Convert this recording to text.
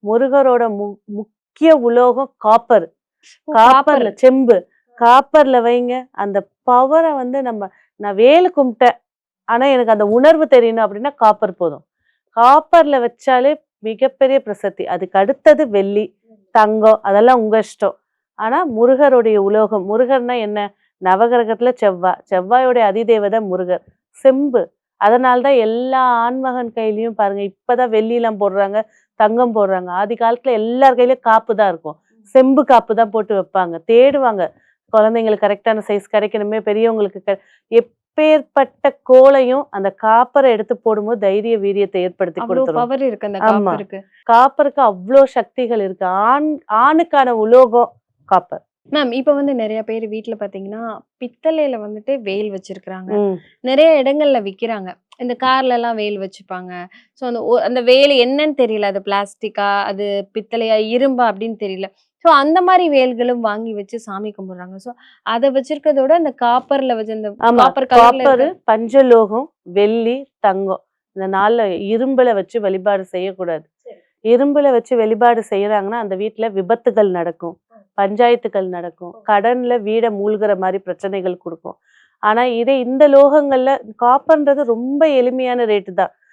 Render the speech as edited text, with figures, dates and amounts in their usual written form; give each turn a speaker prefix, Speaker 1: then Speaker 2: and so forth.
Speaker 1: முருகரோட முக்கிய உலோகம் காப்பர்.
Speaker 2: ஓ!
Speaker 1: காப்பர்ல செம்பு. காப்பர்ல வைங்க. அந்த பவரை வந்து நான் வேலு கும்பிட்டேன். ஆனா எனக்கு அந்த உணர்வு தெரியணும் அப்படின்னா காப்பர் போதும். காப்பர்ல வச்சாலே மிகப்பெரிய பிரசத்தி. அதுக்கு அடுத்தது வெள்ளி, தங்கம் அதெல்லாம் உங்க இஷ்டம். ஆனா முருகருடைய உலோகம். முருகர்னா என்ன? நவகிரகத்துல செவ்வாய். செவ்வாயோடைய அதிதேவதை முருகர். செம்பு. அதனால தான் எல்லா ஆண்மகன் கையிலயும் பாருங்க, இப்பதான் வெள்ளிலாம் போடுறாங்க, தங்கம் போடுறாங்க. ஆதி காலத்துல எல்லார் கையிலயும் காப்பு தான் இருக்கும். செம்பு காப்பு தான் போட்டு வைப்பாங்க. தேடுவாங்க. குழந்தைங்களுக்கு கரெக்டான சைஸ் கிடைக்கணுமே, பெரியவங்களுக்கு எப்பேற்பட்ட கோலையும் அந்த காப்பரை எடுத்து போடும்போது தைரிய வீரியத்தை ஏற்படுத்தி
Speaker 2: அவ்ளோ
Speaker 1: கொடுத்துரும்.
Speaker 2: பவர் இருக்கு அந்த
Speaker 1: ஆமா.
Speaker 2: காப்பருக்கு.
Speaker 1: காப்பருக்கு அவ்ளோ சக்திகள் இருக்கு. ஆணுக்கான உலோகம் காப்பர்.
Speaker 2: மேம் இப்ப வந்து நெறைய பேர் வீட்ல பார்த்தீங்கன்னா, பித்தளையில வந்துட்டு வேல் வச்சிருக்கிறாங்க.
Speaker 1: ம்.
Speaker 2: நெறைய இடங்கள்ல விக்கிறாங்க. இந்த கார்லலாம் வேல் வச்சுப்பாங்க. ஸோ அந்த வேல் என்னன்னு தெரியல. அது பிளாஸ்டிக்கா? அது பித்தளையா? இரும்பா? அப்படின்னு தெரியல. ஸோ அந்த மாரி வேல்களும் வாங்கி வச்சு சாமி கும்பிடுறாங்க. ஸோ அத வச்சிருக்கிறதோட அந்த காப்பர்ல வச்சு அந்த
Speaker 1: ஆமா.
Speaker 2: காப்பர் கலர்ல
Speaker 1: காப்பரு,
Speaker 2: இருக்க
Speaker 1: பஞ்சலோகம், வெள்ளி, தங்கம். இந்த 4ல இரும்புல வச்சு வழிபாடு செய்யக்கூடாது. இரும்புல வச்சு வழிபாடு செய்யறாங்கன்னா, அந்த வீட்ல விபத்துகள் நடக்கும். பஞ்சாயத்துகள் நடக்கும். கடன்ல வீட மூழ்குற மாரி பிரச்சனைகள் குடுக்கும். ஆனா இதே இந்த லோகங்கள்ல காப்பர்ன்றது ரொம்ப எளிமையான ரேட்டு தான்.